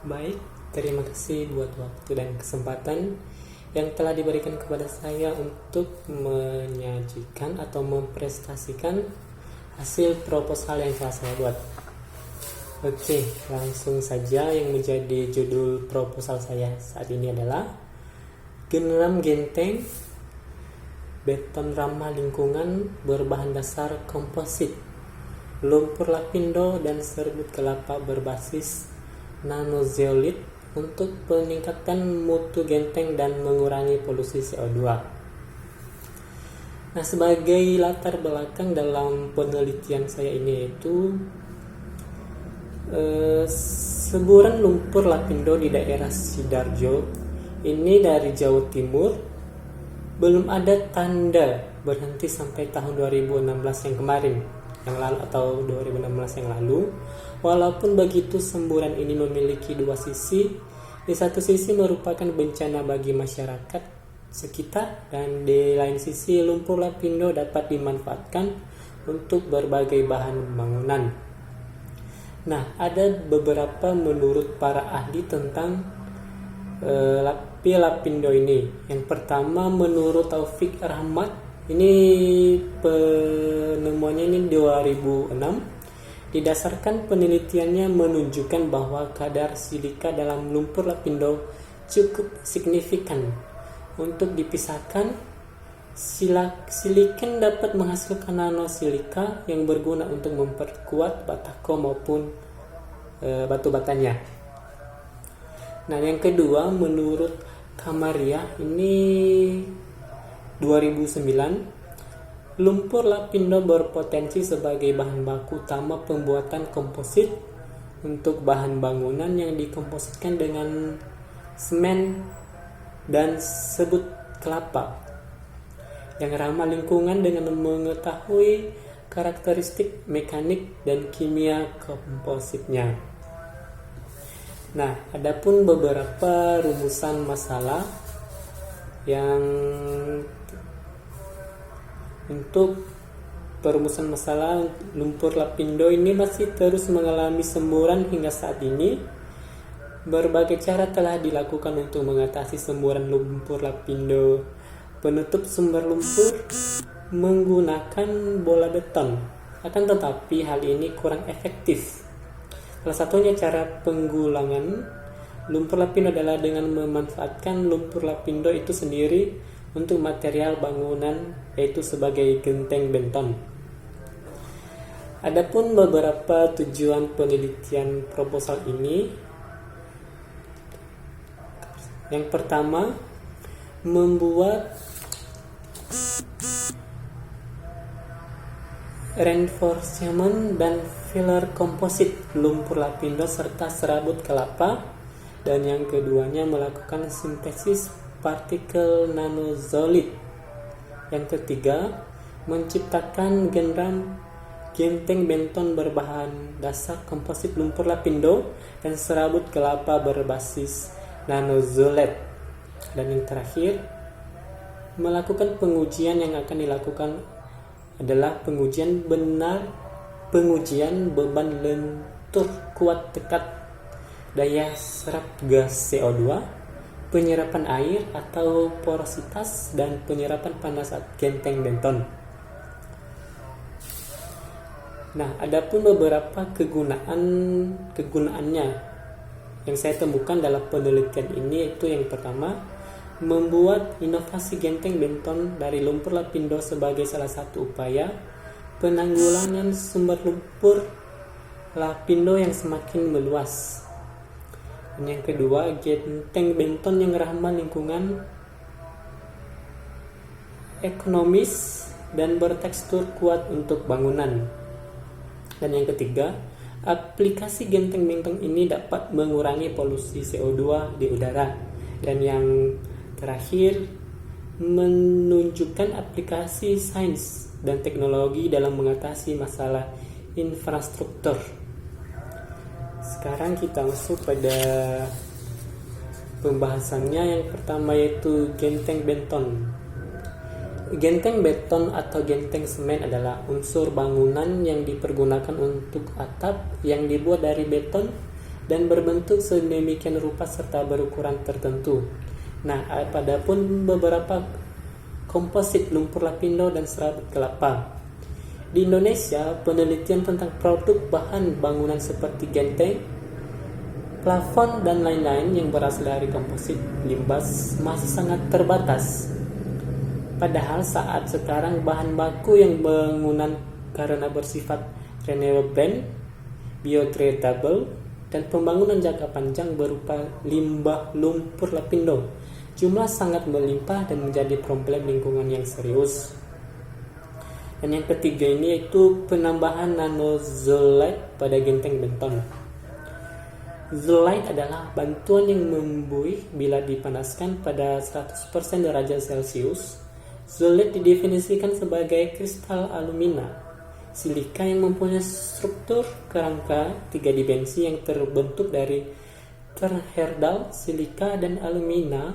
Baik, terima kasih buat waktu dan kesempatan yang telah diberikan kepada saya untuk menyajikan atau mempresentasikan hasil proposal yang telah saya buat. Oke, langsung saja yang menjadi judul proposal saya saat ini adalah Genram Genteng Beton Ramah Lingkungan berbahan dasar komposit, lumpur lapindo dan serbuk kelapa berbasis nanozeolit untuk peningkatan mutu genteng dan mengurangi polusi CO2. Nah, sebagai latar belakang dalam penelitian saya ini yaitu semburan lumpur lapindo di daerah Sidoarjo ini dari Jawa Timur belum ada tanda berhenti sampai tahun 2016 yang lalu atau 2016 yang lalu. Walaupun begitu, semburan ini memiliki dua sisi. Di satu sisi merupakan bencana bagi masyarakat sekitar, dan di lain sisi lumpur lapindo dapat dimanfaatkan untuk berbagai bahan bangunan. Nah, ada beberapa menurut para ahli tentang lapindo ini. Yang pertama, menurut Taufik Rahmat, ini penemuannya ini 2006. Didasarkan penelitiannya menunjukkan bahwa kadar silika dalam lumpur lapindo cukup signifikan. Untuk dipisahkan, silikon dapat menghasilkan nanosilika yang berguna untuk memperkuat batako maupun batu batanya. Nah, yang kedua, menurut Kamaria ini 2009, lumpur lapindo berpotensi sebagai bahan baku utama pembuatan komposit untuk bahan bangunan yang dikompositkan dengan semen dan serbuk kelapa yang ramah lingkungan dengan mengetahui karakteristik mekanik dan kimia kompositnya. Nah, adapun beberapa rumusan masalah yang untuk perumusan masalah lumpur lapindo ini masih terus mengalami semburan hingga saat ini. Berbagai cara telah dilakukan untuk mengatasi semburan lumpur lapindo. Penutup sumber lumpur menggunakan bola beton, akan tetapi hal ini kurang efektif. Salah satunya cara penggulangan lumpur lapindo adalah dengan memanfaatkan lumpur lapindo itu sendiri untuk material bangunan, yaitu sebagai genteng beton. Adapun beberapa tujuan penelitian proposal ini, yang pertama, membuat reinforcement dan filler komposit lumpur lapindo serta serabut kelapa, dan yang keduanya melakukan sintesis partikel nanozeolit. Yang ketiga, menciptakan genram genteng beton berbahan dasar komposit lumpur lapindo dan serabut kelapa berbasis nanozeolit. Dan yang terakhir, melakukan pengujian yang akan dilakukan adalah pengujian beban lentur kuat tekat daya serap gas CO2, penyerapan air atau porositas, dan penyerapan panas genteng beton. Nah, adapun beberapa kegunaannya yang saya temukan dalam penelitian ini, itu yang pertama, membuat inovasi genteng beton dari lumpur lapindo sebagai salah satu upaya penanggulangan sumber lumpur lapindo yang semakin meluas. Dan yang kedua, genteng beton yang ramah lingkungan, ekonomis, dan bertekstur kuat untuk bangunan. Dan yang ketiga, aplikasi genteng beton ini dapat mengurangi polusi CO2 di udara. Dan yang terakhir, menunjukkan aplikasi sains dan teknologi dalam mengatasi masalah infrastruktur. Sekarang kita masuk pada pembahasannya. Yang pertama yaitu genteng beton. Genteng beton atau genteng semen adalah unsur bangunan yang dipergunakan untuk atap yang dibuat dari beton dan berbentuk sedemikian rupa serta berukuran tertentu. Nah, padapun beberapa komposit lumpur lapindo dan serabut kelapa. Di Indonesia, penelitian tentang produk bahan bangunan seperti genteng, plafon, dan lain-lain yang berasal dari komposit limbas masih sangat terbatas. Padahal saat sekarang bahan baku yang bangunan karena bersifat renewable, biodegradable, dan pembangunan jangka panjang berupa limbah lumpur lapindo jumlah sangat melimpah dan menjadi problem lingkungan yang serius. Dan yang ketiga ini yaitu penambahan nanozeolite pada genteng beton. Zeolite adalah batuan yang membuih bila dipanaskan pada 100% derajat Celcius. Zeolite didefinisikan sebagai kristal alumina silika yang mempunyai struktur kerangka 3 dimensi yang terbentuk dari terherdal, silika, dan alumina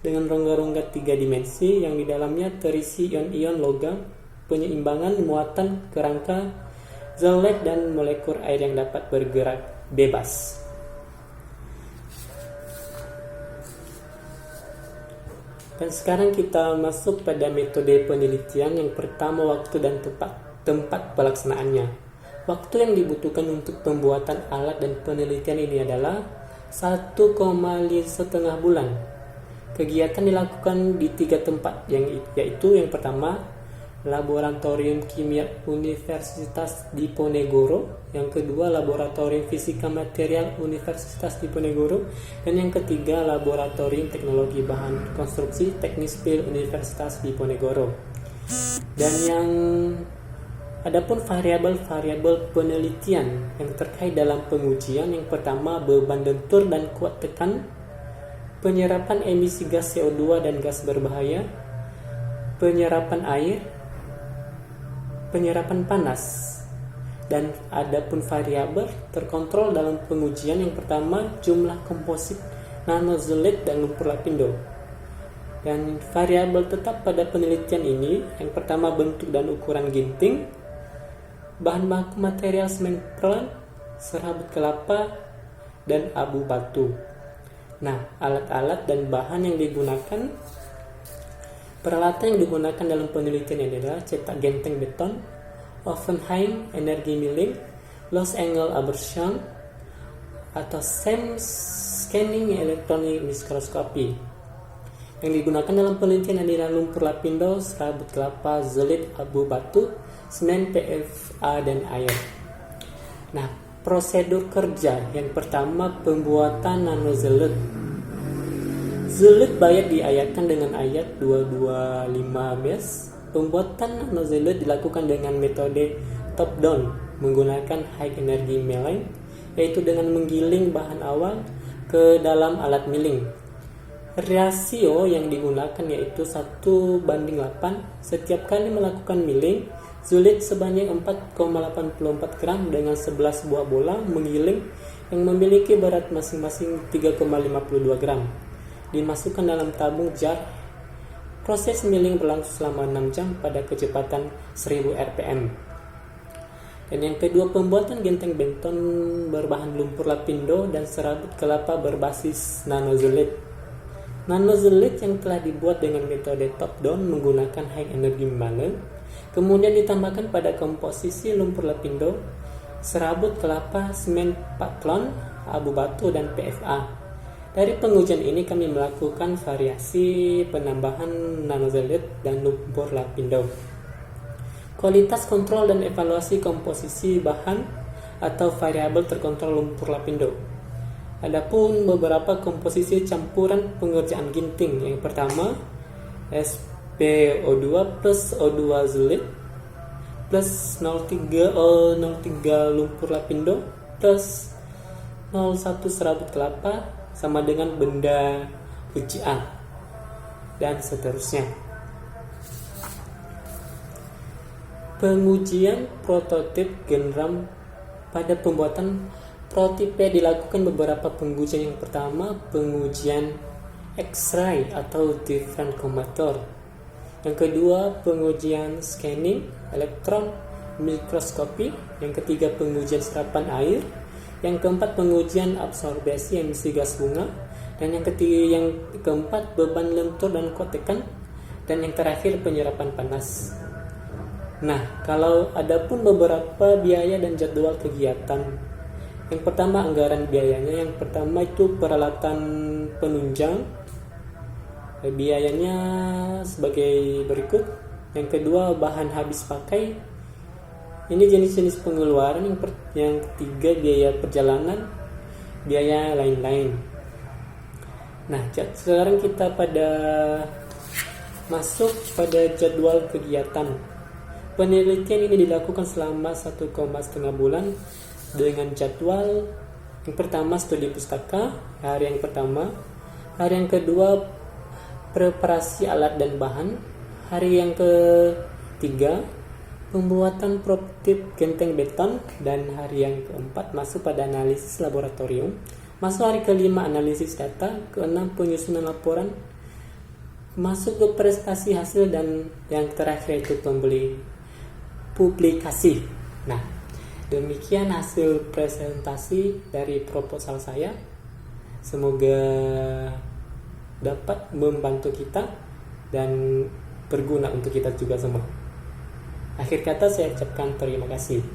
dengan rongga-rongga 3 dimensi yang di dalamnya terisi ion-ion logam, penyeimbangan muatan kerangka zeolite, dan molekul air yang dapat bergerak bebas. Dan sekarang kita masuk pada metode penelitian. Yang pertama, waktu dan tempat pelaksanaannya. Waktu yang dibutuhkan untuk pembuatan alat dan penelitian ini adalah 1,5 bulan. Kegiatan dilakukan di 3 tempat, yaitu yang pertama, Laboratorium Kimia Universitas Diponegoro, yang kedua, Laboratorium Fisika Material Universitas Diponegoro, dan yang ketiga, Laboratorium Teknologi Bahan Konstruksi Teknik Sipil Universitas Diponegoro. Dan yang adapun variabel-variabel penelitian yang terkait dalam pengujian, yang pertama, beban lentur dan kuat tekan, penyerapan emisi gas CO2 dan gas berbahaya, penyerapan air, penyerapan panas. Dan adapun variabel terkontrol dalam pengujian, yang pertama, jumlah komposit nanozeolite dan lumpur lapindo. Dan variabel tetap pada penelitian ini, yang pertama, bentuk dan ukuran ginting, bahan baku material semen pelan, serabut kelapa, dan abu batu. Nah, alat-alat dan bahan yang digunakan, peralatan yang digunakan dalam penelitian adalah cetak genteng beton, Oppenheim energy milling, Los Angeles aberration, atau SEM scanning electronic microscopy. Yang digunakan dalam penelitian adalah lumpur lapindo, serabut kelapa, zeolite, abu batu, semen, PFA, dan air. Nah, prosedur kerja. Yang pertama, pembuatan nanozeolite. Zeolite banyak diayatkan dengan ayat 225 Pembuatan nanozeolite dilakukan dengan metode top down menggunakan high energy milling, yaitu dengan menggiling bahan awal ke dalam alat milling. Rasio yang digunakan yaitu 1:8. Setiap kali melakukan milling, zeolite sebanyak 4,84 gram dengan 11 buah bola menggiling yang memiliki berat masing-masing 3,52 gram dimasukkan dalam tabung jar. Proses milling berlangsung selama 6 jam pada kecepatan 1000 rpm. Dan yang kedua, pembuatan genteng beton berbahan lumpur lapindo dan serabut kelapa berbasis nanozeolite. Nanozeolite yang telah dibuat dengan metode top down menggunakan high energy milling kemudian ditambahkan pada komposisi lumpur lapindo, serabut kelapa, semen patlon, abu batu, dan PFA. Dari pengujian ini kami melakukan variasi penambahan nanozeolite dan lumpur lapindo. Kualitas kontrol dan evaluasi komposisi bahan atau variabel terkontrol lumpur lapindo. Adapun beberapa komposisi campuran pengerjaan ginting. Yang pertama, SpO2 plus O2 zeolite plus 0,3 lumpur lapindo plus 0,1 serabut kelapa sama dengan benda UCA, dan seterusnya. Pengujian prototip genram. Pada pembuatan prototipe dilakukan beberapa pengujian. Yang pertama, pengujian X-ray atau different chromator. Yang kedua, pengujian scanning elektron mikroskopi. Yang ketiga, pengujian serapan air. Yang keempat, pengujian absorbesi emisi gas bunga. Dan yang ketiga, yang keempat, beban lentur dan kuat tekan. Dan yang terakhir, penyerapan panas. Nah, kalau ada pun beberapa biaya dan jadwal kegiatan. Yang pertama, anggaran biayanya. Yang pertama itu peralatan penunjang. Biayanya sebagai berikut. Yang kedua, bahan habis pakai. Ini jenis-jenis pengeluaran. Yang ketiga, biaya perjalanan, biaya lain-lain. Nah, sekarang kita masuk pada jadwal kegiatan. Penelitian ini dilakukan selama 1,5 bulan dengan jadwal yang pertama studi pustaka, hari yang pertama. Hari yang kedua, preparasi alat dan bahan. Hari yang ketiga, pembuatan prototip genteng beton. Dan hari yang keempat masuk pada analisis laboratorium. Masuk hari kelima, analisis data. Keenam, penyusunan laporan. Masuk ke prestasi hasil. Dan yang terakhir itu publikasi. Nah, demikian hasil presentasi dari proposal saya. Semoga dapat membantu kita dan berguna untuk kita juga semua. Akhir kata saya ucapkan terima kasih.